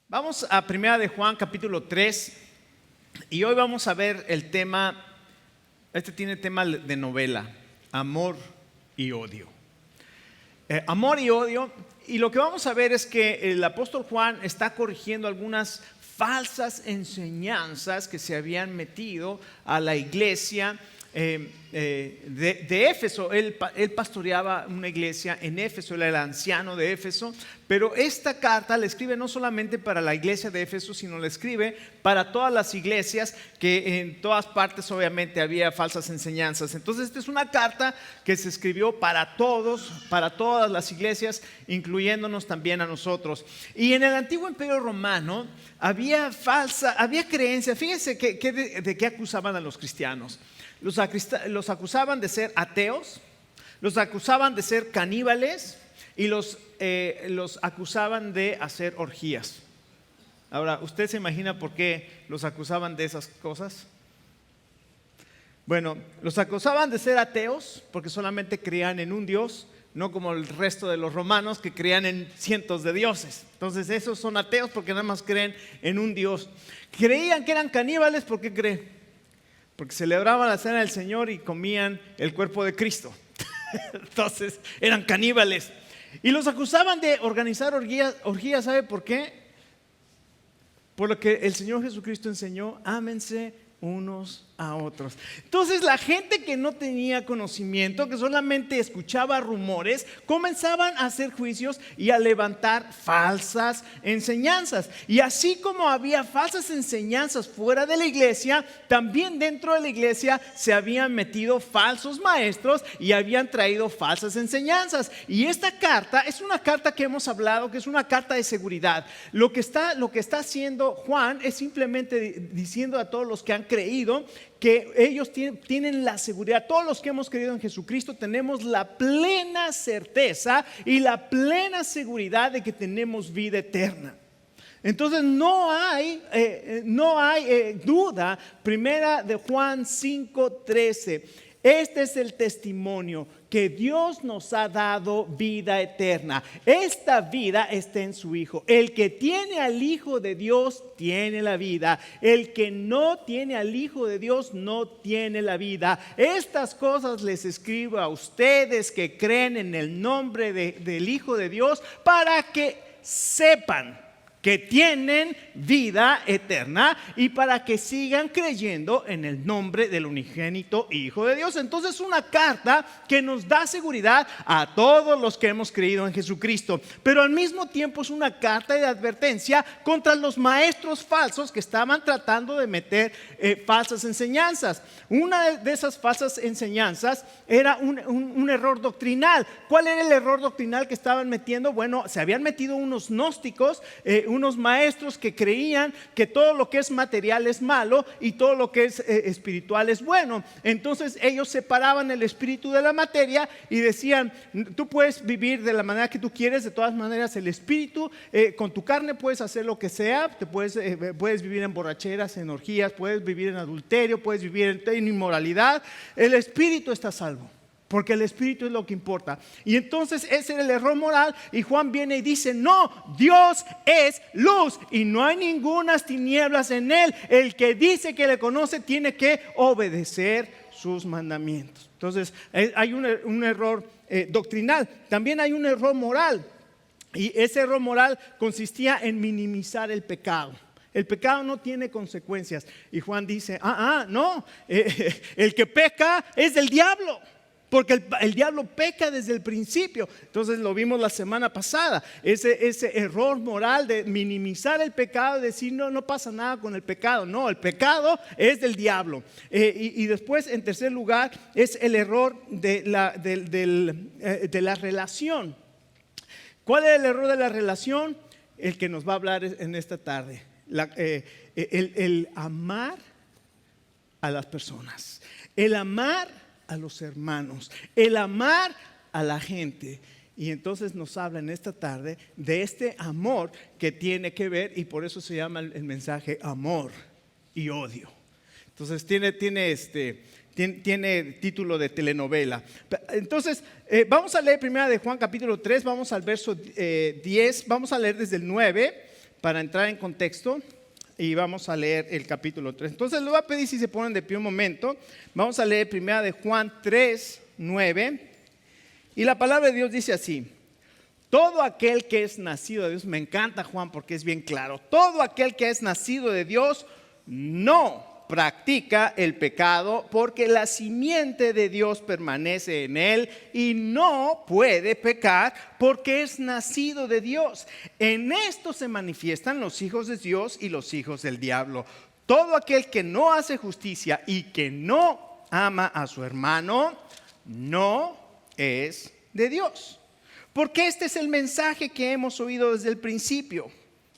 Vamos a Primera de Juan capítulo 3 y hoy vamos a ver el tema, tiene tema de novela, amor y odio. Amor y odio, y lo que vamos a ver es que el apóstol Juan está corrigiendo algunas falsas enseñanzas que se habían metido a la iglesia de Éfeso. Él pastoreaba una iglesia en Éfeso, él era el anciano de Éfeso, pero esta carta la escribe no solamente para la iglesia de Éfeso, sino la escribe para todas las iglesias, que en todas partes obviamente había falsas enseñanzas. Entonces esta es una carta que se escribió para todos, para todas las iglesias, incluyéndonos también a nosotros. Y en el antiguo imperio romano había creencia. Fíjense de qué acusaban a los cristianos. Los acusaban de ser ateos, los acusaban de ser caníbales y los acusaban de hacer orgías. Ahora, ¿usted se imagina por qué los acusaban de esas cosas? Bueno, los acusaban de ser ateos porque solamente creían en un Dios, no como el resto de los romanos que creían en cientos de dioses. Entonces esos son ateos porque nada más creen en un Dios. Creían que eran caníbales. ¿Por qué creen? Porque celebraban la cena del Señor y comían el cuerpo de Cristo. Entonces eran caníbales. Y los acusaban de organizar orgías. ¿Sabe por qué? Por lo que el Señor Jesucristo enseñó: ámense unos a otros. Entonces la gente que no tenía conocimiento, que solamente escuchaba rumores, comenzaban a hacer juicios y a levantar falsas enseñanzas. Y así como había falsas enseñanzas fuera de la iglesia, también dentro de la iglesia se habían metido falsos maestros y habían traído falsas enseñanzas. Y esta carta es una carta que hemos hablado, que es una carta de seguridad. Lo que está haciendo Juan es simplemente diciendo a todos los que han creído que ellos tienen la seguridad. Todos los que hemos creído en Jesucristo tenemos la plena certeza y la plena seguridad de que tenemos vida eterna. Entonces no hay duda. Primera de Juan 5:13. Este es el testimonio, que Dios nos ha dado vida eterna. Esta vida está en su Hijo. El que tiene al Hijo de Dios tiene la vida. El que no tiene al Hijo de Dios no tiene la vida. Estas cosas les escribo a ustedes que creen en el nombre del Hijo de Dios, para que sepan que tienen vida eterna y para que sigan creyendo en el nombre del unigénito Hijo de Dios. Entonces, una carta que nos da seguridad a todos los que hemos creído en Jesucristo, pero al mismo tiempo es una carta de advertencia contra los maestros falsos que estaban tratando de meter falsas enseñanzas. Una de esas falsas enseñanzas era un error doctrinal. ¿Cuál era el error doctrinal que estaban metiendo? Bueno, se habían metido unos gnósticos, unos maestros que creían que todo lo que es material es malo y todo lo que es espiritual es bueno. Entonces ellos separaban el espíritu de la materia y decían: tú puedes vivir de la manera que tú quieres, de todas maneras el espíritu, con tu carne puedes hacer lo que sea, puedes vivir en borracheras, en orgías, puedes vivir en adulterio, puedes vivir en inmoralidad. El espíritu está salvo, porque el espíritu es lo que importa. Y entonces ese era el error moral, y Juan viene y dice: no, Dios es luz y no hay ningunas tinieblas en él. El que dice que le conoce tiene que obedecer sus mandamientos. Entonces hay un error doctrinal. También hay un error moral, y ese error moral consistía en minimizar el pecado. El pecado no tiene consecuencias. Y Juan dice: no, el que peca es del diablo, porque el diablo peca desde el principio. Entonces lo vimos la semana pasada, ese error moral de minimizar el pecado, decir no pasa nada con el pecado. No, el pecado es del diablo. Y después, en tercer lugar, es el error de la relación. ¿Cuál es el error de la relación? El que nos va a hablar en esta tarde. El amar a las personas, el amar a los hermanos, el amar a la gente. Y entonces nos habla en esta tarde de este amor que tiene que ver, y por eso se llama el mensaje amor y odio. Entonces tiene título de telenovela. Entonces vamos a leer primera de Juan capítulo 3, vamos al verso 10, vamos a leer desde el 9. para entrar en contexto y vamos a leer el capítulo 3. Entonces les voy a pedir si se ponen de pie un momento. Vamos a leer primera de Juan 3, 9. Y la palabra de Dios dice así: todo aquel que es nacido de Dios, me encanta Juan porque es bien claro, todo aquel que es nacido de Dios no practica el pecado, porque la simiente de Dios permanece en él y no puede pecar porque es nacido de Dios. En esto se manifiestan los hijos de Dios y los hijos del diablo. Todo aquel que no hace justicia y que no ama a su hermano no es de Dios. Porque este es el mensaje que hemos oído desde el principio,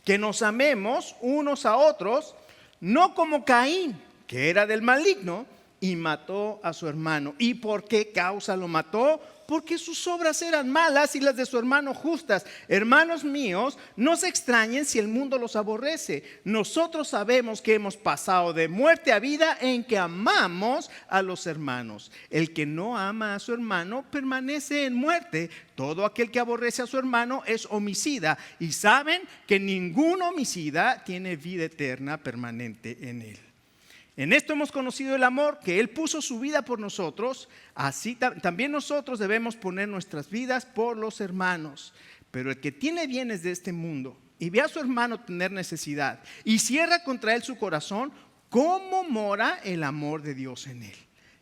que nos amemos unos a otros, no como Caín, que era del maligno y mató a su hermano. ¿Y por qué causa lo mató? Porque sus obras eran malas y las de su hermano justas. Hermanos míos, no se extrañen si el mundo los aborrece. Nosotros sabemos que hemos pasado de muerte a vida en que amamos a los hermanos. El que no ama a su hermano permanece en muerte. Todo aquel que aborrece a su hermano es homicida. Y saben que ningún homicida tiene vida eterna permanente en él. En esto hemos conocido el amor, que Él puso su vida por nosotros. Así también nosotros debemos poner nuestras vidas por los hermanos. Pero el que tiene bienes de este mundo y ve a su hermano tener necesidad y cierra contra él su corazón, ¿cómo mora el amor de Dios en él?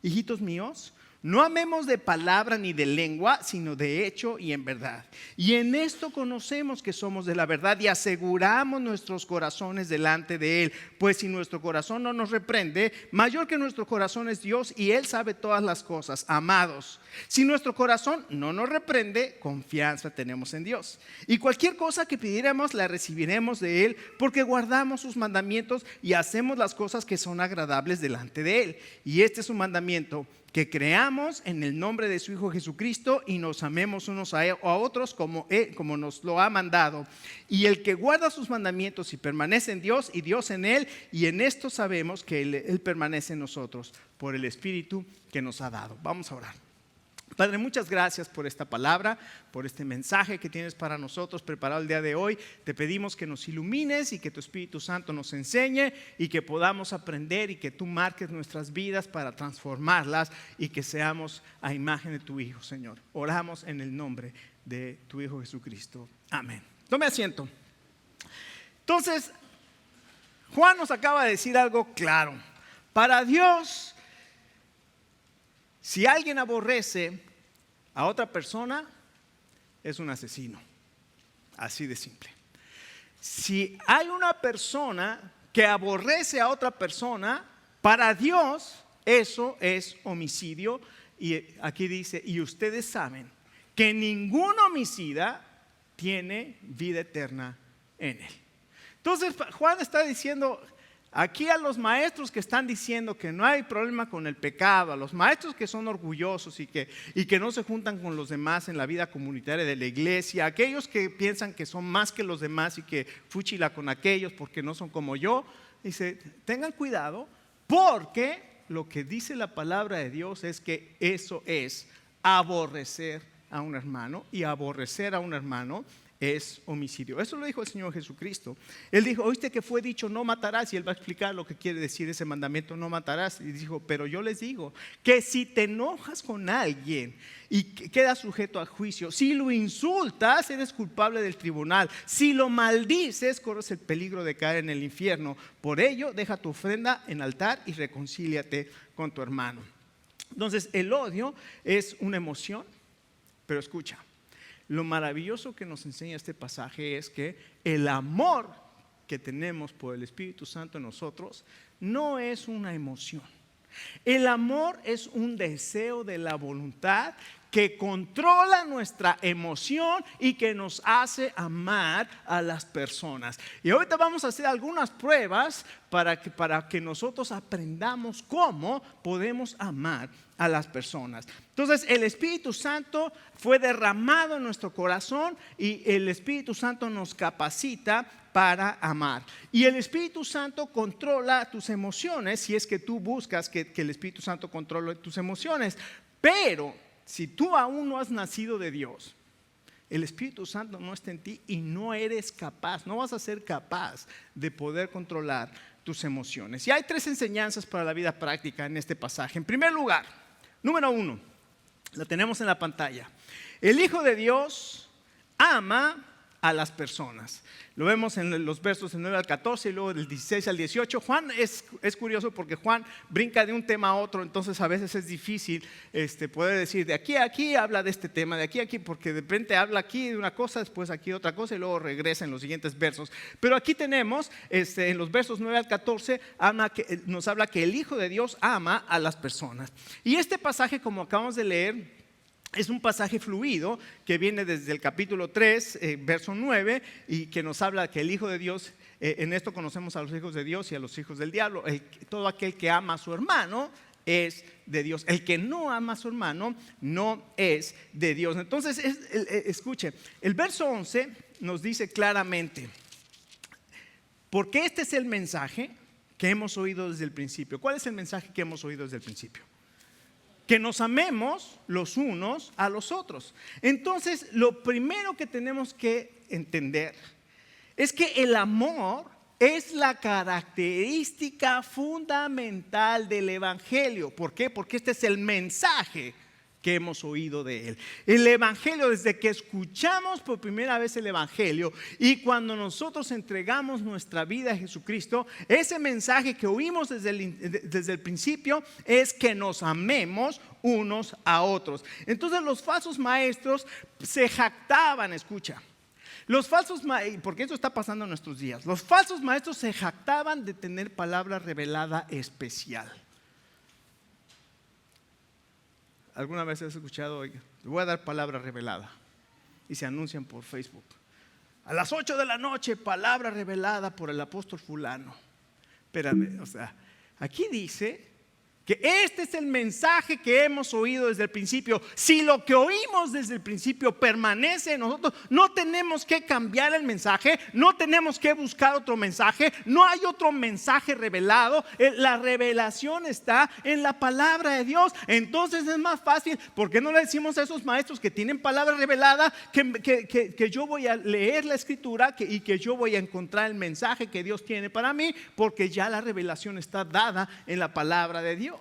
Hijitos míos, no amemos de palabra ni de lengua, sino de hecho y en verdad. Y en esto conocemos que somos de la verdad y aseguramos nuestros corazones delante de Él. Pues si nuestro corazón no nos reprende, mayor que nuestro corazón es Dios y Él sabe todas las cosas. Amados, si nuestro corazón no nos reprende, confianza tenemos en Dios. Y cualquier cosa que pidiéramos la recibiremos de Él, porque guardamos sus mandamientos y hacemos las cosas que son agradables delante de Él. Y este es un mandamiento: que creamos en el nombre de su Hijo Jesucristo y nos amemos unos a otros como nos lo ha mandado. Y el que guarda sus mandamientos y permanece en Dios y Dios en él, y en esto sabemos que él permanece en nosotros por el Espíritu que nos ha dado. Vamos a orar. Padre, muchas gracias por esta palabra, por este mensaje que tienes para nosotros preparado el día de hoy. Te pedimos que nos ilumines y que tu Espíritu Santo nos enseñe y que podamos aprender y que tú marques nuestras vidas para transformarlas y que seamos a imagen de tu Hijo, Señor. Oramos en el nombre de tu Hijo Jesucristo. Amén. Tome asiento. Entonces, Juan nos acaba de decir algo claro. Para Dios, si alguien aborrece a otra persona, es un asesino. Así de simple. Si hay una persona que aborrece a otra persona, para Dios eso es homicidio. Y aquí dice: y ustedes saben que ningún homicida tiene vida eterna en él. Entonces Juan está diciendo aquí a los maestros que están diciendo que no hay problema con el pecado, a los maestros que son orgullosos y que no se juntan con los demás en la vida comunitaria de la iglesia, aquellos que piensan que son más que los demás y que fúchila con aquellos porque no son como yo, dice: tengan cuidado, porque lo que dice la palabra de Dios es que eso es aborrecer a un hermano, y aborrecer a un hermano es homicidio. Eso lo dijo el Señor Jesucristo. Él dijo: oíste que fue dicho no matarás, y Él va a explicar lo que quiere decir ese mandamiento, no matarás. Y dijo: pero yo les digo que si te enojas con alguien y quedas sujeto a juicio, si lo insultas, eres culpable del tribunal, si lo maldices, corres el peligro de caer en el infierno. Por ello, deja tu ofrenda en altar y reconcíliate con tu hermano. Entonces, el odio es una emoción, pero escucha, lo maravilloso que nos enseña este pasaje es que el amor que tenemos por el Espíritu Santo en nosotros no es una emoción. El amor es un deseo de la voluntad que controla nuestra emoción y que nos hace amar a las personas. Y ahorita vamos a hacer algunas pruebas para que nosotros aprendamos cómo podemos amar a las personas. Entonces, el Espíritu Santo fue derramado en nuestro corazón y el Espíritu Santo nos capacita para amar. Y el Espíritu Santo controla tus emociones si es que tú buscas que el Espíritu Santo controle tus emociones. Pero si tú aún no has nacido de Dios, el Espíritu Santo no está en ti y no eres capaz, no vas a ser capaz de poder controlar tus emociones. Y hay 3 enseñanzas para la vida práctica en este pasaje. En primer lugar, número 1, la tenemos en la pantalla. El Hijo de Dios ama a las personas. Lo vemos en los versos del 9 al 14 y luego del 16 al 18. Juan es curioso porque Juan brinca de un tema a otro, entonces a veces es difícil poder decir de aquí a aquí habla de este tema, de aquí a aquí, porque de repente habla aquí de una cosa, después aquí otra cosa y luego regresa en los siguientes versos. Pero aquí tenemos en los versos 9 al 14 nos habla que el Hijo de Dios ama a las personas. Y este pasaje, como acabamos de leer, es un pasaje fluido que viene desde el capítulo 3, verso 9, y que nos habla que el Hijo de Dios, en esto conocemos a los hijos de Dios y a los hijos del diablo. Todo aquel que ama a su hermano es de Dios. El que no ama a su hermano no es de Dios. Entonces, escuche, el verso 11 nos dice claramente, porque este es el mensaje que hemos oído desde el principio. ¿Cuál es el mensaje que hemos oído desde el principio? Que nos amemos los unos a los otros. Entonces, lo primero que tenemos que entender es que el amor es la característica fundamental del Evangelio. ¿Por qué? Porque este es el mensaje que hemos oído de él. El Evangelio, desde que escuchamos por primera vez el Evangelio y cuando nosotros entregamos nuestra vida a Jesucristo, ese mensaje que oímos desde el principio es que nos amemos unos a otros. Entonces los falsos maestros se jactaban, escucha. Los falsos maestros, porque esto está pasando en nuestros días, los falsos maestros se jactaban de tener palabra revelada especial. ¿Alguna vez has escuchado, le voy a dar palabra revelada? Y se anuncian por Facebook. A las 8 de la noche, palabra revelada por el apóstol fulano. Espérame, aquí dice que este es el mensaje que hemos oído desde el principio. Si lo que oímos desde el principio permanece en nosotros, no tenemos que cambiar el mensaje, no tenemos que buscar otro mensaje, no hay otro mensaje revelado. La revelación está en la palabra de Dios. Entonces es más fácil. ¿Por qué no le decimos a esos maestros que tienen palabra revelada que yo voy a leer la escritura y que yo voy a encontrar el mensaje que Dios tiene para mí? Porque ya la revelación está dada en la palabra de Dios.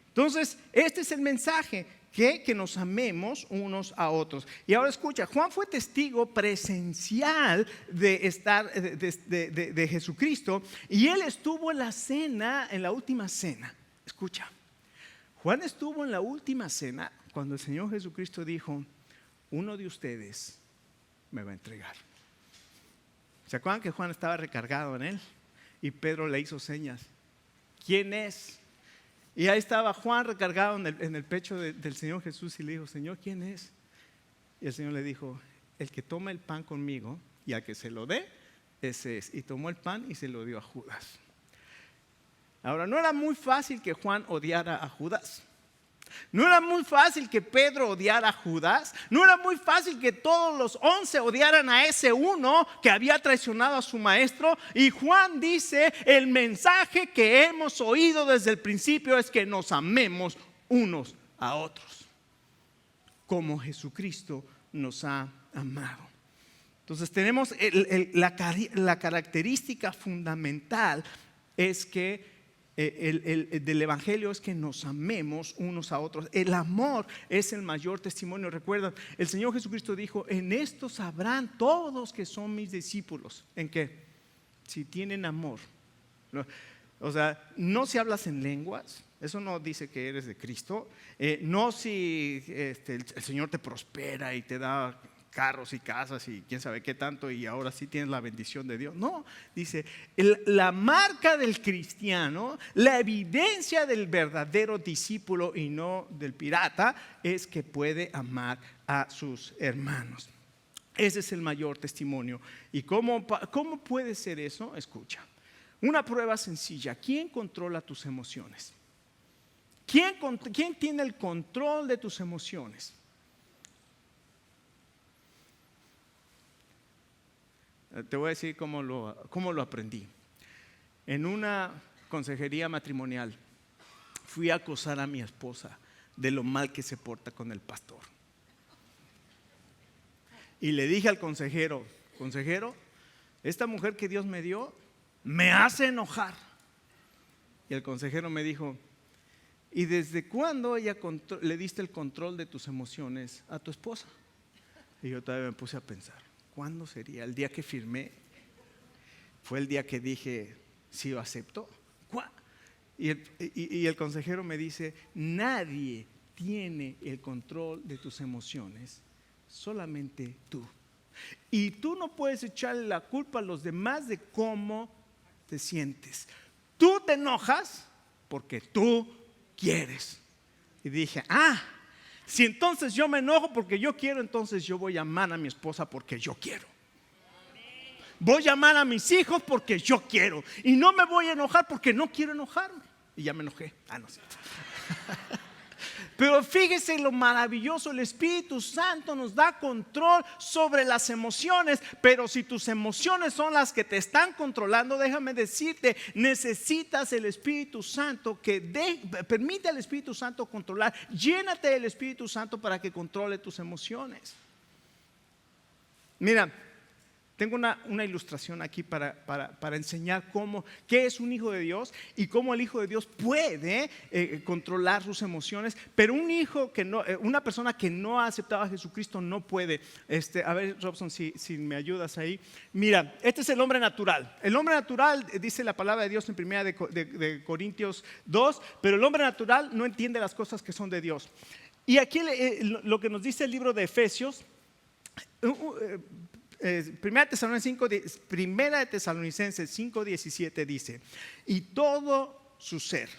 Entonces, este es el mensaje, que nos amemos unos a otros. Y ahora escucha, Juan fue testigo presencial de Jesucristo, y él estuvo en la cena, en la última cena. Escucha, Juan estuvo en la última cena cuando el Señor Jesucristo dijo: uno de ustedes me va a entregar. ¿Se acuerdan que Juan estaba recargado en él? Y Pedro le hizo señas. ¿Quién es? Y ahí estaba Juan recargado en el pecho del Señor Jesús y le dijo: Señor, ¿quién es? Y el Señor le dijo: el que toma el pan conmigo y al que se lo dé, ese es. Y tomó el pan y se lo dio a Judas. Ahora, no era muy fácil que Juan odiara a Judas. No era muy fácil que Pedro odiara a Judas. No era muy fácil que todos los 11 odiaran a ese uno que había traicionado a su maestro. Y Juan dice: el mensaje que hemos oído desde el principio es que nos amemos unos a otros, como Jesucristo nos ha amado. Entonces tenemos la característica fundamental es que del Evangelio es que nos amemos unos a otros. El amor es el mayor testimonio. Recuerdan, el Señor Jesucristo dijo: en esto sabrán todos que son mis discípulos. ¿En qué? Si tienen amor. O sea, no si hablas en lenguas, eso no dice que eres de Cristo. No si el Señor te prospera y te da carros y casas y quién sabe qué tanto, y ahora sí tienes la bendición de Dios. No, dice, la marca del cristiano, la evidencia del verdadero discípulo y no del pirata, es que puede amar a sus hermanos. Ese es el mayor testimonio. ¿Y cómo puede ser eso? Escucha, una prueba sencilla: ¿quién controla tus emociones? ¿Quién tiene el control de tus emociones? Te voy a decir cómo lo aprendí. En una consejería matrimonial fui a acosar a mi esposa de lo mal que se porta con el pastor. Y le dije al consejero, esta mujer que Dios me dio me hace enojar. Y el consejero me dijo, ¿y desde cuándo le diste el control de tus emociones a tu esposa? Y yo todavía me puse a pensar, ¿cuándo sería? ¿El día que firmé? ¿Fue el día que dije, sí, lo acepto? Y el consejero me dice, nadie tiene el control de tus emociones, solamente tú. Y tú no puedes echarle la culpa a los demás de cómo te sientes. Tú te enojas porque tú quieres. Y dije, si entonces yo me enojo porque yo quiero, entonces yo voy a amar a mi esposa porque yo quiero. Voy a amar a mis hijos porque yo quiero. Y no me voy a enojar porque no quiero enojarme. Y ya me enojé. No sé. Pero fíjese lo maravilloso, el Espíritu Santo nos da control sobre las emociones, pero si tus emociones son las que te están controlando, déjame decirte, necesitas el Espíritu Santo permite al Espíritu Santo controlar, llénate del Espíritu Santo para que controle tus emociones. Mira, tengo una ilustración aquí para enseñar qué es un hijo de Dios y cómo el hijo de Dios puede controlar sus emociones. Pero una persona que no ha aceptado a Jesucristo no puede. A ver, Robson, si me ayudas ahí. Mira, este es el hombre natural. El hombre natural, dice la palabra de Dios en 1 de Corintios 2, pero el hombre natural no entiende las cosas que son de Dios. Y aquí lo que nos dice el libro de Efesios, Primera de Tesalonicenses 5:17 dice, y todo su ser,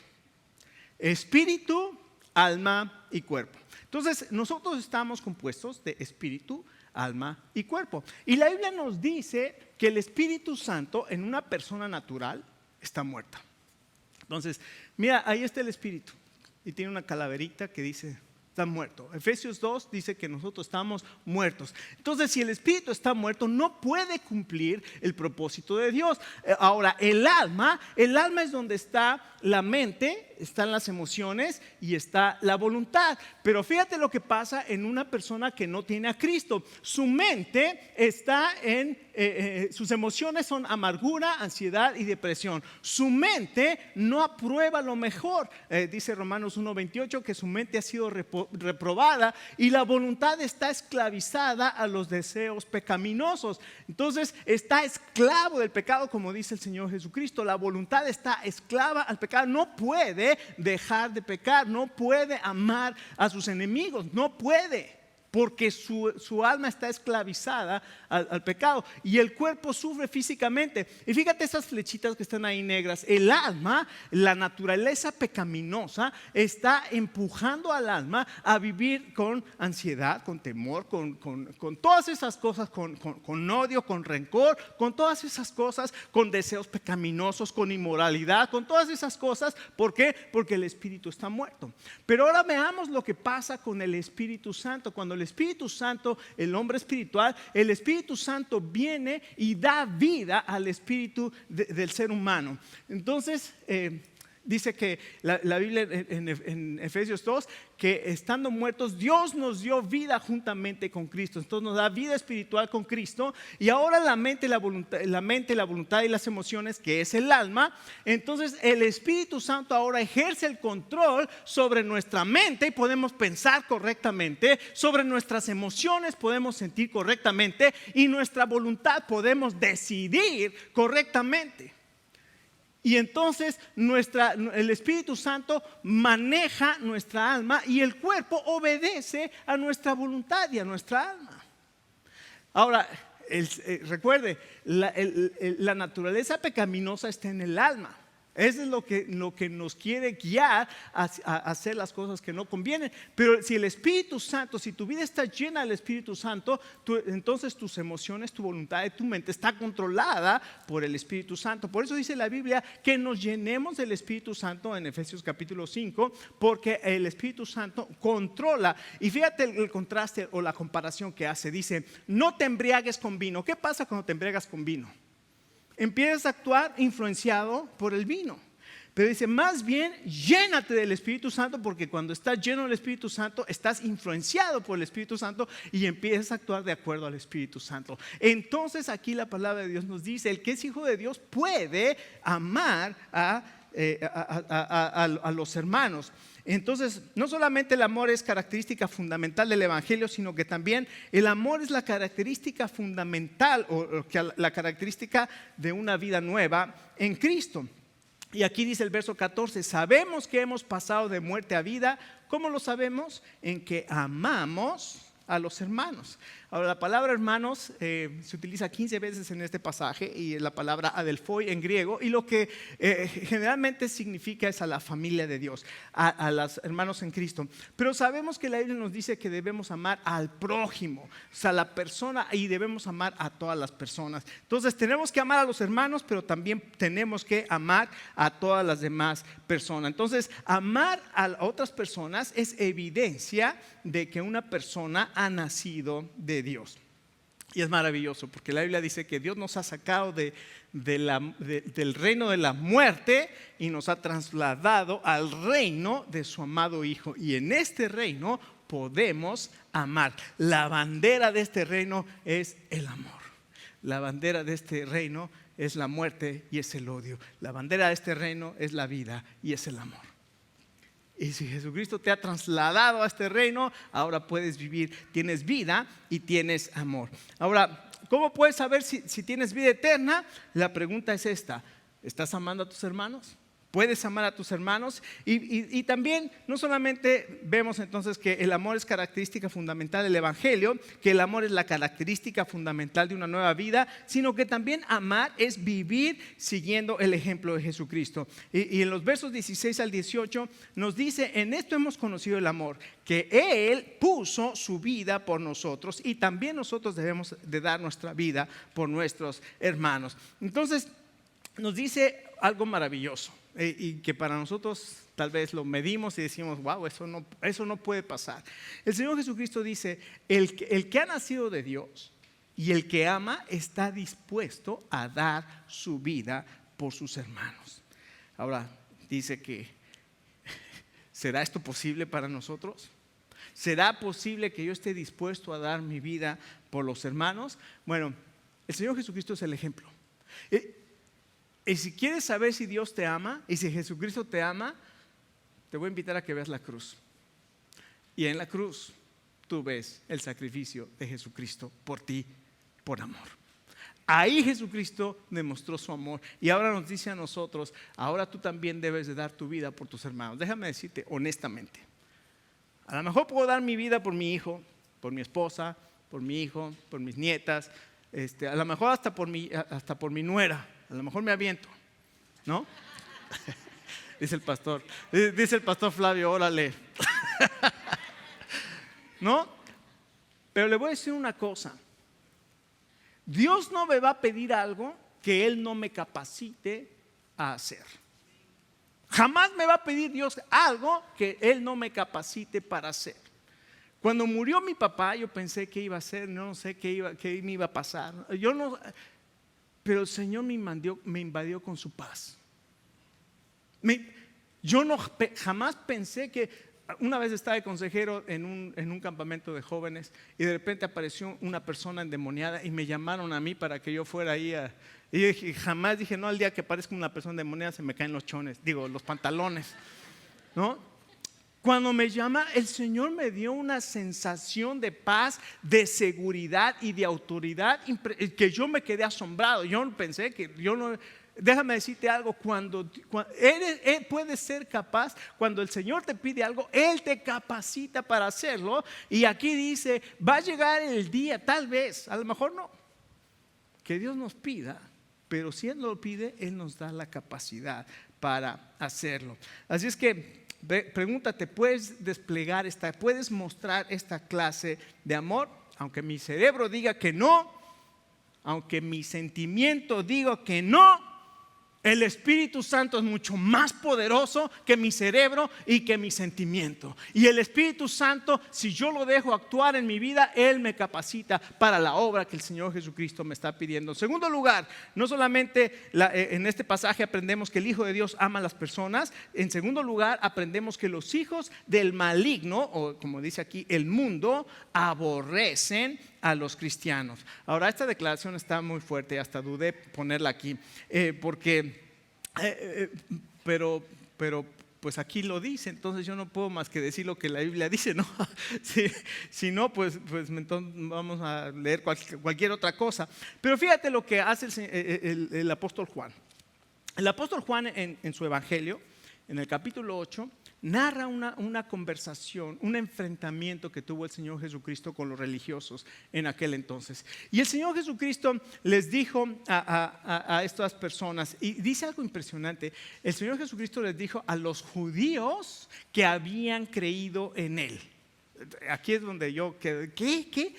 espíritu, alma y cuerpo. Entonces nosotros estamos compuestos de espíritu, alma y cuerpo. Y la Biblia nos dice que el Espíritu Santo en una persona natural está muerta. Entonces, mira, ahí está el espíritu y tiene una calaverita que dice, está muerto. Efesios 2 dice que nosotros estamos muertos. Entonces, si el espíritu está muerto, no puede cumplir el propósito de Dios. Ahora, el alma es donde está la mente, están las emociones y está la voluntad. Pero fíjate lo que pasa en una persona que no tiene a Cristo. Su mente está sus emociones son amargura, ansiedad y depresión. Su mente no aprueba lo mejor. Dice Romanos 1:28 que su mente ha sido reprobada y la voluntad está esclavizada a los deseos pecaminosos. Entonces está esclavo del pecado, como dice el Señor Jesucristo. La voluntad está esclava al pecado. No puede dejar de pecar, no puede amar a sus enemigos, no puede. Porque su alma está esclavizada al pecado y el cuerpo sufre físicamente. Y fíjate esas flechitas que están ahí negras. El alma, la naturaleza pecaminosa, está empujando al alma a vivir con ansiedad, con temor, con todas esas cosas, con odio, con rencor, con todas esas cosas, con deseos pecaminosos, con inmoralidad, con todas esas cosas. ¿Por qué? Porque el espíritu está muerto. Pero ahora veamos lo que pasa con el Espíritu Santo. Cuando el Espíritu Santo, el hombre espiritual, el Espíritu Santo viene y da vida al espíritu del ser humano. Entonces, dice que la Biblia en Efesios 2, que estando muertos, Dios nos dio vida juntamente con Cristo. Entonces nos da vida espiritual con Cristo. Y ahora la mente, la voluntad y las emociones, que es el alma. Entonces el Espíritu Santo ahora ejerce el control sobre nuestra mente y podemos pensar correctamente. Sobre nuestras emociones podemos sentir correctamente. Y nuestra voluntad podemos decidir correctamente. Y entonces el Espíritu Santo maneja nuestra alma y el cuerpo obedece a nuestra voluntad y a nuestra alma. Ahora, recuerde, la naturaleza pecaminosa está en el alma. Eso es lo que nos quiere guiar a hacer las cosas que no convienen. Pero si el Espíritu Santo, si tu vida está llena del Espíritu Santo, entonces tus emociones, tu voluntad y tu mente está controlada por el Espíritu Santo. Por eso dice la Biblia que nos llenemos del Espíritu Santo en Efesios capítulo 5, porque el Espíritu Santo controla. Y fíjate el contraste o la comparación que hace. Dice, no te embriagues con vino. ¿Qué pasa cuando te embriagas con vino? Empiezas a actuar influenciado por el vino. Pero dice, más bien llénate del Espíritu Santo, porque cuando estás lleno del Espíritu Santo, estás influenciado por el Espíritu Santo y empiezas a actuar de acuerdo al Espíritu Santo. Entonces aquí la palabra de Dios nos dice, el que es hijo de Dios puede amar a los hermanos. Entonces, no solamente el amor es característica fundamental del Evangelio, sino que también el amor es la característica fundamental o la característica de una vida nueva en Cristo. Y aquí dice el verso 14, sabemos que hemos pasado de muerte a vida. ¿Cómo lo sabemos? En que amamos a los hermanos. Ahora, la palabra hermanos se utiliza 15 veces en este pasaje, y la palabra adelphoi en griego, y lo que generalmente significa es a la familia de Dios, a los hermanos en Cristo. Pero sabemos que la Biblia nos dice que debemos amar al prójimo, o sea, a la persona, y debemos amar a todas las personas. Entonces tenemos que amar a los hermanos, pero también tenemos que amar a todas las demás personas. Entonces, amar a otras personas es evidencia de que una persona ha nacido de Dios. Y es maravilloso porque la Biblia dice que Dios nos ha sacado del reino de la muerte y nos ha trasladado al reino de su amado Hijo. Y en este reino podemos amar. La bandera de este reino es el amor. La bandera de este reino es la muerte y es el odio. La bandera de este reino es la vida y es el amor. Y si Jesucristo te ha trasladado a este reino, ahora puedes vivir, tienes vida y tienes amor. Ahora, ¿cómo puedes saber si tienes vida eterna? La pregunta es esta: ¿estás amando a tus hermanos? ¿Puedes amar a tus hermanos? Y también no solamente vemos entonces que el amor es característica fundamental del Evangelio, que el amor es la característica fundamental de una nueva vida, sino que también amar es vivir siguiendo el ejemplo de Jesucristo. Y en los versos 16 al 18 nos dice, en esto hemos conocido el amor, que Él puso su vida por nosotros, y también nosotros debemos de dar nuestra vida por nuestros hermanos. Entonces nos dice algo maravilloso. Y que para nosotros tal vez lo medimos y decimos, wow, eso no puede pasar. El Señor Jesucristo dice, el que ha nacido de Dios y el que ama está dispuesto a dar su vida por sus hermanos. Ahora, dice que, ¿será esto posible para nosotros? ¿Será posible que yo esté dispuesto a dar mi vida por los hermanos? Bueno, el Señor Jesucristo es el ejemplo. Y si quieres saber si Dios te ama y si Jesucristo te ama, te voy a invitar a que veas la cruz. Y en la cruz tú ves el sacrificio de Jesucristo por ti, por amor. Ahí Jesucristo demostró su amor y ahora nos dice a nosotros, ahora tú también debes de dar tu vida por tus hermanos. Déjame decirte honestamente, a lo mejor puedo dar mi vida por mi hijo, por mi esposa, por mi hijo, por mis nietas, a lo mejor hasta por mi nuera. A lo mejor me aviento, ¿no? Dice el pastor Flavio, órale. ¿No? Pero le voy a decir una cosa. Dios no me va a pedir algo que Él no me capacite a hacer. Jamás me va a pedir Dios algo que Él no me capacite para hacer. Cuando murió mi papá, yo pensé que iba a hacer, no sé qué me iba a pasar. Pero el Señor me invadió con su paz. Yo jamás pensé que, una vez estaba de consejero en un campamento de jóvenes y de repente apareció una persona endemoniada y me llamaron a mí para que yo fuera ahí y yo jamás dije, no, al día que aparezca una persona endemoniada se me caen los los pantalones, ¿no? Cuando me llama, el Señor me dio una sensación de paz, de seguridad y de autoridad que yo me quedé asombrado. Yo pensé que déjame decirte algo, cuando Él puede ser capaz, cuando el Señor te pide algo, Él te capacita para hacerlo. Y aquí dice, va a llegar el día, tal vez, a lo mejor no, que Dios nos pida, pero si Él lo pide, Él nos da la capacidad para hacerlo. Así es que pregúntate, ¿puedes puedes mostrar esta clase de amor? Aunque mi cerebro diga que no, aunque mi sentimiento diga que no, El Espíritu Santo es mucho más poderoso que mi cerebro y que mi sentimiento. Y el Espíritu Santo, si yo lo dejo actuar en mi vida, Él me capacita para la obra que el Señor Jesucristo me está pidiendo. En segundo lugar, no solamente en este pasaje aprendemos que el Hijo de Dios ama a las personas. En segundo lugar, aprendemos que los hijos del maligno, o como dice aquí, el mundo, aborrecen a los cristianos. Ahora, esta declaración está muy fuerte, hasta dudé ponerla aquí, pero pues aquí lo dice, entonces yo no puedo más que decir lo que la Biblia dice, ¿no? Si no, pues entonces vamos a leer cualquier otra cosa. Pero fíjate lo que hace el apóstol Juan. El apóstol Juan en su evangelio, en el capítulo 8, narra una conversación, un enfrentamiento que tuvo el Señor Jesucristo con los religiosos en aquel entonces. Y el Señor Jesucristo les dijo a estas personas, y dice algo impresionante, el Señor Jesucristo les dijo a los judíos que habían creído en Él. Aquí es donde yo quedé, ¿qué?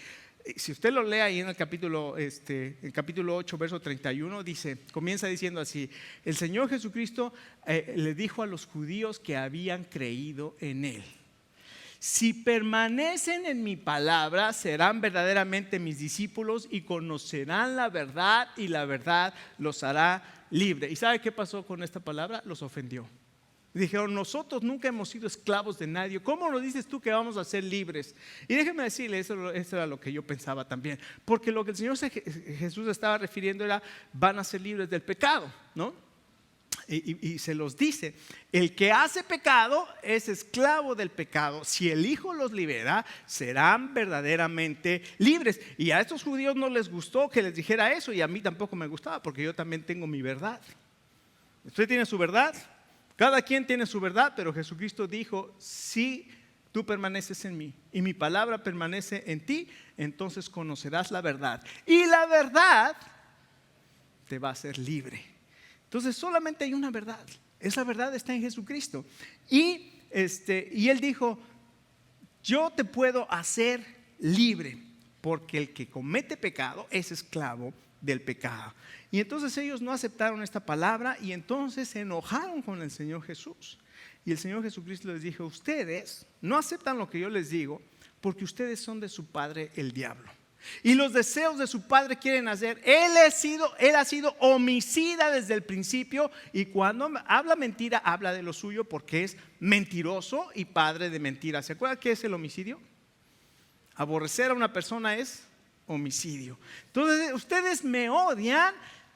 Si usted lo lee ahí en el capítulo 8, verso 31, comienza diciendo así: el Señor Jesucristo le dijo a los judíos que habían creído en Él: si permanecen en mi palabra, serán verdaderamente mis discípulos y conocerán la verdad, y la verdad los hará libre. ¿Y sabe qué pasó con esta palabra? Los ofendió. Dijeron: nosotros nunca hemos sido esclavos de nadie. ¿Cómo nos dices tú que vamos a ser libres? Y déjeme decirle, eso era lo que yo pensaba también. Porque lo que el Señor Jesús estaba refiriendo era: van a ser libres del pecado, ¿no? Y se los dice: el que hace pecado es esclavo del pecado. Si el Hijo los libera, serán verdaderamente libres. Y a estos judíos no les gustó que les dijera eso, y a mí tampoco me gustaba, porque yo también tengo mi verdad. ¿Usted tiene su verdad? Cada quien tiene su verdad, pero Jesucristo dijo: si tú permaneces en mí y mi palabra permanece en ti, entonces conocerás la verdad, y la verdad te va a hacer libre. Entonces solamente hay una verdad, esa verdad está en Jesucristo. Y Él dijo: yo te puedo hacer libre, porque el que comete pecado es esclavo del pecado. Y entonces ellos no aceptaron esta palabra, y entonces se enojaron con el Señor Jesús. Y el Señor Jesucristo les dijo: ustedes no aceptan lo que yo les digo, porque ustedes son de su padre el diablo, y los deseos de su padre quieren hacer. Él ha sido homicida desde el principio, y cuando habla mentira, habla de lo suyo, porque es mentiroso y padre de mentiras. ¿Se acuerdan qué es el homicidio? Aborrecer a una persona es homicidio. Entonces ustedes me odian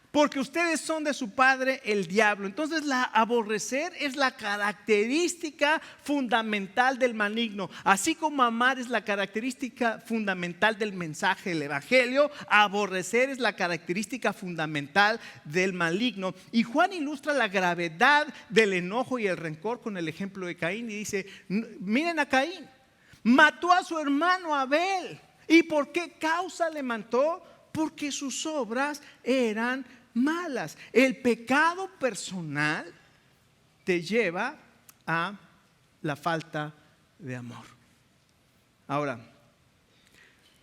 porque ustedes son de su padre el diablo. Entonces aborrecer es la característica fundamental del maligno. Así como amar es la característica fundamental del mensaje del evangelio, aborrecer es la característica fundamental del maligno. Y Juan ilustra la gravedad del enojo y el rencor con el ejemplo de Caín, y dice: miren a Caín, mató a su hermano Abel. ¿Y por qué causa le mató? Porque sus obras eran malas. El pecado personal te lleva a la falta de amor. Ahora,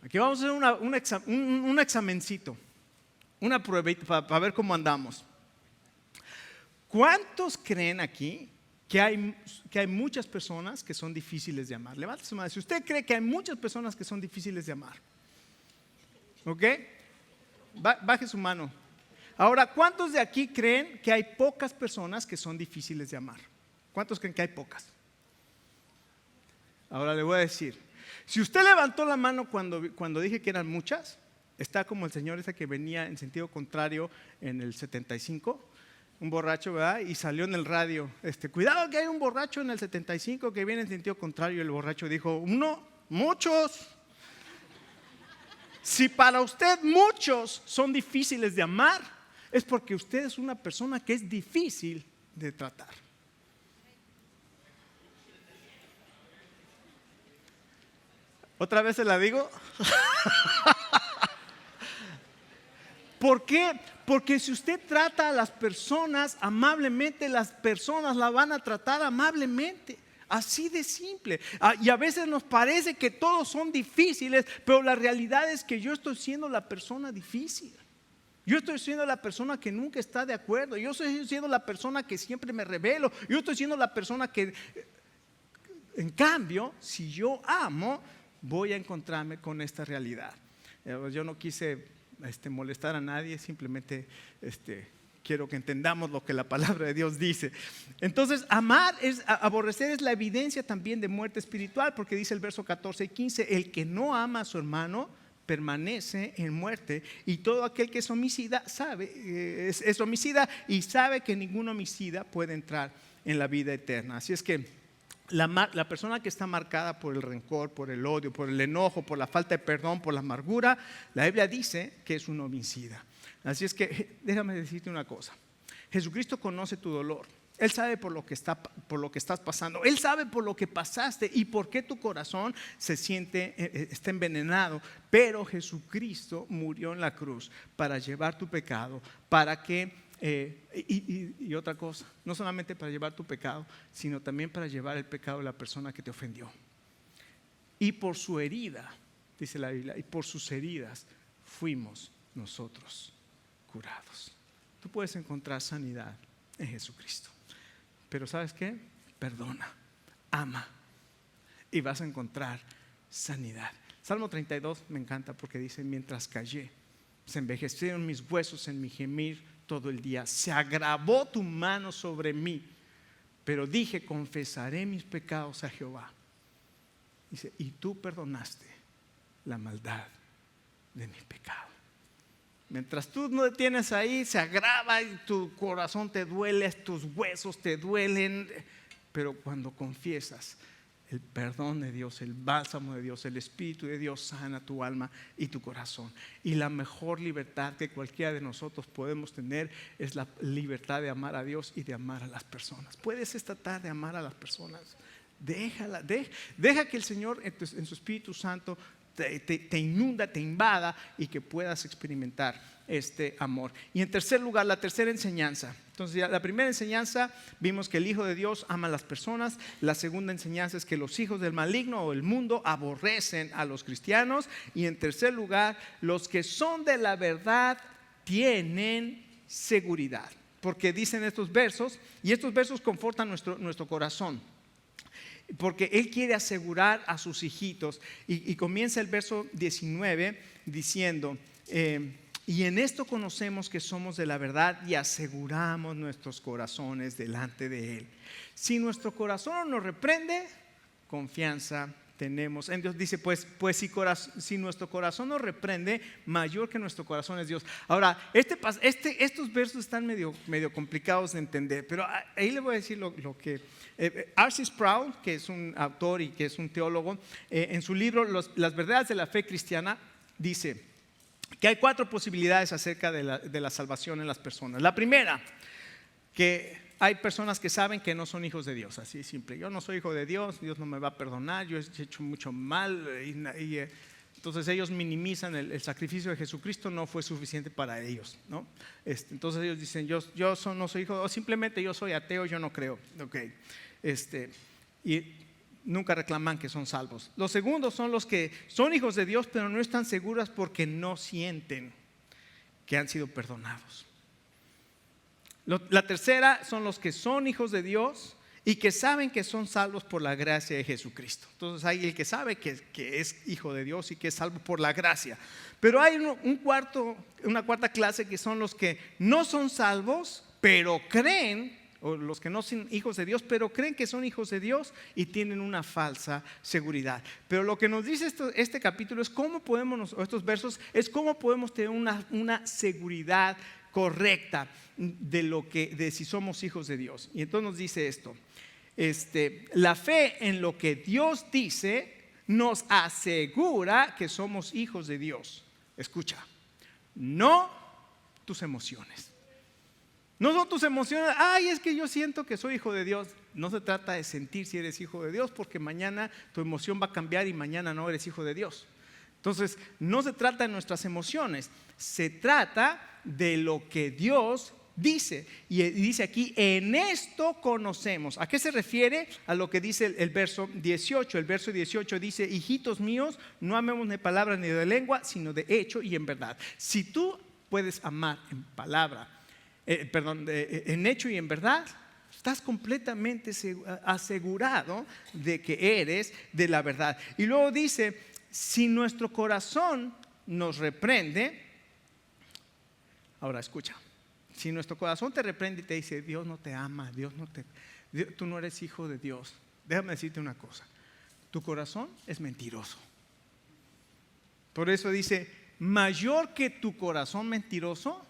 aquí vamos a hacer un examencito, una pruebita para ver cómo andamos. ¿Cuántos creen aquí que hay muchas personas que son difíciles de amar? Levante su mano si usted cree que hay muchas personas que son difíciles de amar. ¿Ok? Baje su mano. Ahora, ¿cuántos de aquí creen que hay pocas personas que son difíciles de amar? ¿Cuántos creen que hay pocas? Ahora le voy a decir: si usted levantó la mano cuando dije que eran muchas, está como el señor ese que venía en sentido contrario en el 75, un borracho, ¿verdad? Y salió en el radio: cuidado que hay un borracho en el 75 que viene en sentido contrario. Y el borracho dijo: muchos. Si para usted muchos son difíciles de amar, es porque usted es una persona que es difícil de tratar. ¿Otra vez se la digo? ¿Por qué? Porque si usted trata a las personas amablemente, las personas la van a tratar amablemente. Así de simple. Y a veces nos parece que todos son difíciles, pero la realidad es que yo estoy siendo la persona difícil. Yo estoy siendo la persona que nunca está de acuerdo. Yo estoy siendo la persona que siempre me rebelo. Yo estoy siendo la persona que, en cambio, si yo amo, voy a encontrarme con esta realidad. Yo no quise molestar a nadie, simplemente quiero que entendamos lo que la palabra de Dios dice. Entonces, aborrecer es la evidencia también de muerte espiritual, porque dice el verso 14 y 15, el que no ama a su hermano permanece en muerte, y todo aquel que es homicida es homicida y sabe que ningún homicida puede entrar en la vida eterna. Así es que la persona que está marcada por el rencor, por el odio, por el enojo, por la falta de perdón, por la amargura, la Biblia dice que es un homicida. Así es que déjame decirte una cosa. Jesucristo conoce tu dolor. Él sabe por lo que estás pasando. Él sabe por lo que pasaste y por qué tu corazón está envenenado. Pero Jesucristo murió en la cruz para llevar tu pecado, para que y otra cosa, no solamente para llevar tu pecado, sino también para llevar el pecado de la persona que te ofendió. Y por su herida, dice la Biblia, y por sus heridas fuimos nosotros curados. Tú puedes encontrar sanidad en Jesucristo, pero ¿sabes qué? Perdona, ama y vas a encontrar sanidad. Salmo 32 me encanta porque dice: mientras callé, se envejecieron mis huesos en mi gemir todo el día. Se agravó tu mano sobre mí, pero dije: confesaré mis pecados a Jehová. Dice: y tú perdonaste la maldad de mi pecado. Mientras tú no detienes ahí, se agrava y tu corazón te duele, tus huesos te duelen. Pero cuando confiesas, el perdón de Dios, el bálsamo de Dios, el Espíritu de Dios sana tu alma y tu corazón. Y la mejor libertad que cualquiera de nosotros podemos tener es la libertad de amar a Dios y de amar a las personas. Puedes esta tarde amar a las personas. Deja que el Señor en su Espíritu Santo te inunda, te invada, y que puedas experimentar este amor. Y en tercer lugar, la tercera enseñanza. Entonces, ya la primera enseñanza vimos que el Hijo de Dios ama a las personas. La segunda enseñanza es que los hijos del maligno o el mundo aborrecen a los cristianos. Y en tercer lugar, los que son de la verdad tienen seguridad. Porque dicen estos versos, y estos versos confortan nuestro corazón, porque Él quiere asegurar a sus hijitos. Y comienza el verso 19 diciendo: y en esto conocemos que somos de la verdad y aseguramos nuestros corazones delante de Él. Si nuestro corazón nos reprende, confianza tenemos en Dios. Dice pues si nuestro corazón nos reprende, mayor que nuestro corazón es Dios. Ahora, estos versos están medio complicados de entender, pero ahí le voy a decir lo que R.C. Sproul, que es un autor y que es un teólogo, en su libro Las verdades de la fe cristiana, dice que hay 4 posibilidades acerca de la salvación en las personas. La primera, que hay personas que saben que no son hijos de Dios, así simple. Yo no soy hijo de Dios, Dios no me va a perdonar, yo he hecho mucho mal, entonces ellos minimizan el sacrificio de Jesucristo, no fue suficiente para ellos, ¿no? Entonces ellos dicen: yo no soy hijo, o simplemente yo soy ateo, yo no creo. Okay. Y nunca reclaman que son salvos. Los segundos son los que son hijos de Dios, pero no están seguros porque no sienten que han sido perdonados. La tercera son los que son hijos de Dios y que saben que son salvos por la gracia de Jesucristo. Entonces hay el que sabe que es hijo de Dios y que es salvo por la gracia. Pero hay una cuarta clase, que son los que no son salvos, pero creen, o los que no son hijos de Dios, pero creen que son hijos de Dios y tienen una falsa seguridad. Pero lo que nos dice este capítulo es cómo podemos, o estos versos, es cómo podemos tener una seguridad correcta de si somos hijos de Dios. Y entonces nos dice esto: la fe en lo que Dios dice nos asegura que somos hijos de Dios. Escucha, no tus emociones. No son tus emociones: ay, es que yo siento que soy hijo de Dios. No se trata de sentir si eres hijo de Dios, porque mañana tu emoción va a cambiar y mañana no eres hijo de Dios. Entonces, no se trata de nuestras emociones, se trata de lo que Dios dice. Y dice aquí: en esto conocemos. ¿A qué se refiere? A lo que dice el verso 18. El verso 18 dice: hijitos míos, no amemos de palabra ni de lengua, sino de hecho y en verdad. Si tú puedes amar en palabra, en hecho y en verdad, estás completamente asegurado de que eres de la verdad. Y luego dice, si nuestro corazón nos reprende, ahora escucha, si nuestro corazón te reprende y te dice, Dios no te ama, tú no eres hijo de Dios, déjame decirte una cosa, tu corazón es mentiroso. Por eso dice, mayor que tu corazón mentiroso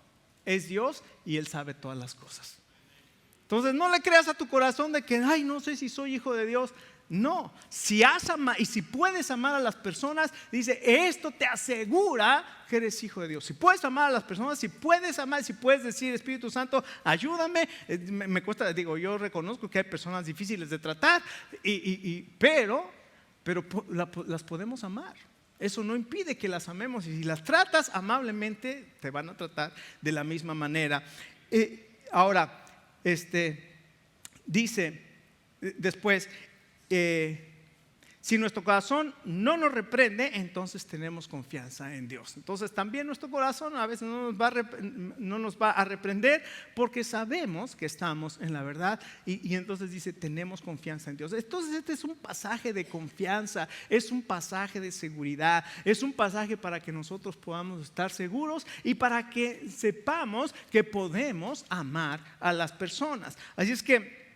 es Dios y Él sabe todas las cosas. Entonces no le creas a tu corazón de que, ay, no sé si soy hijo de Dios. No, si has amado y si puedes amar a las personas, dice, esto te asegura que eres hijo de Dios. Si puedes amar a las personas, si puedes amar, si puedes decir, Espíritu Santo, ayúdame. Me cuesta, yo reconozco que hay personas difíciles de tratar, pero las podemos amar. Eso no impide que las amemos, y si las tratas amablemente, te van a tratar de la misma manera. Ahora, dice después, si nuestro corazón no nos reprende, entonces tenemos confianza en Dios. Entonces también nuestro corazón a veces no nos va a reprender, porque sabemos que estamos en la verdad, y entonces dice, tenemos confianza en Dios. Entonces este es un pasaje de confianza, es un pasaje de seguridad, es un pasaje para que nosotros podamos estar seguros y para que sepamos que podemos amar a las personas. Así es que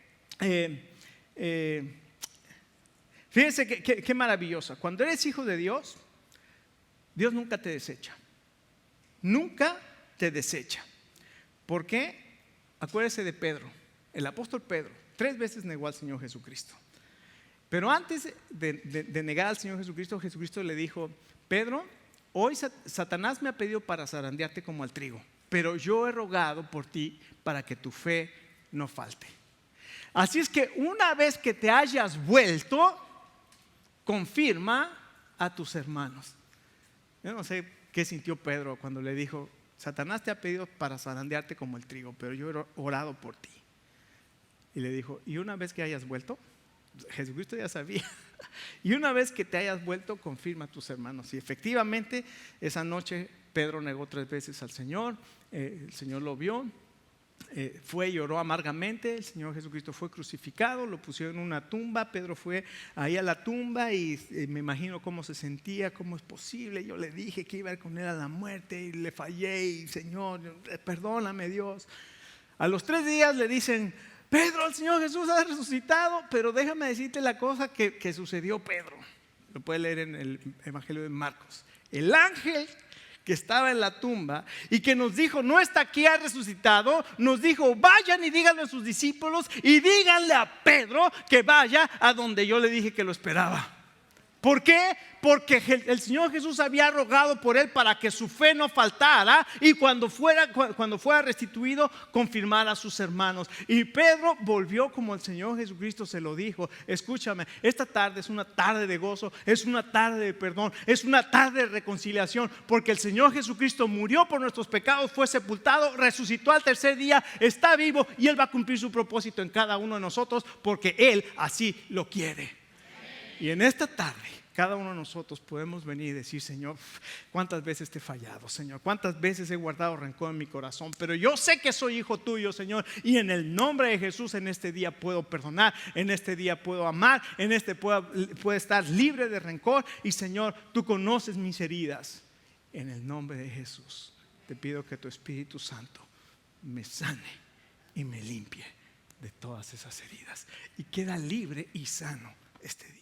fíjense qué maravillosa. Cuando eres hijo de Dios, Dios nunca te desecha. Nunca te desecha. ¿Por qué? Acuérdese de Pedro, el apóstol Pedro. 3 veces negó al Señor Jesucristo. Pero antes de negar al Señor Jesucristo, Jesucristo le dijo, Pedro, hoy Satanás me ha pedido para zarandearte como al trigo, pero yo he rogado por ti para que tu fe no falte. Así es que una vez que te hayas vuelto, confirma a tus hermanos. Yo no sé qué sintió Pedro cuando le dijo, Satanás te ha pedido para zarandearte como el trigo, pero yo he orado por ti. Y le dijo, y una vez que hayas vuelto, Jesucristo ya sabía, y una vez que te hayas vuelto, confirma a tus hermanos. Y efectivamente esa noche Pedro negó 3 veces al Señor. El Señor lo vio, fue y oró amargamente. El Señor Jesucristo fue crucificado, lo pusieron en una tumba. Pedro fue ahí a la tumba y me imagino cómo se sentía, cómo es posible, yo le dije que iba a ir con él a la muerte y le fallé, y Señor, perdóname Dios. A los 3 días le dicen, Pedro, el Señor Jesús ha resucitado. Pero déjame decirte la cosa que sucedió Pedro. Lo puedes leer en el Evangelio de Marcos. El ángel que estaba en la tumba y que nos dijo, no está aquí, ha resucitado, nos dijo, vayan y díganle a sus discípulos y díganle a Pedro que vaya a donde yo le dije que lo esperaba. ¿Por qué? Porque el Señor Jesús había rogado por él para que su fe no faltara, y cuando fuera restituido, confirmar a sus hermanos. Y Pedro volvió como el Señor Jesucristo se lo dijo. Escúchame, esta tarde es una tarde de gozo, es una tarde de perdón, es una tarde de reconciliación, porque el Señor Jesucristo murió por nuestros pecados, fue sepultado, resucitó al 3er día, está vivo, y Él va a cumplir su propósito en cada uno de nosotros, porque Él así lo quiere. Y en esta tarde cada uno de nosotros podemos venir y decir, Señor, cuántas veces te he fallado, Señor, cuántas veces he guardado rencor en mi corazón, pero yo sé que soy hijo tuyo, Señor, y en el nombre de Jesús en este día puedo perdonar, en este día puedo amar, en este puedo estar libre de rencor. Y Señor, tú conoces mis heridas. En el nombre de Jesús te pido que tu Espíritu Santo me sane y me limpie de todas esas heridas, y queda libre y sano este día.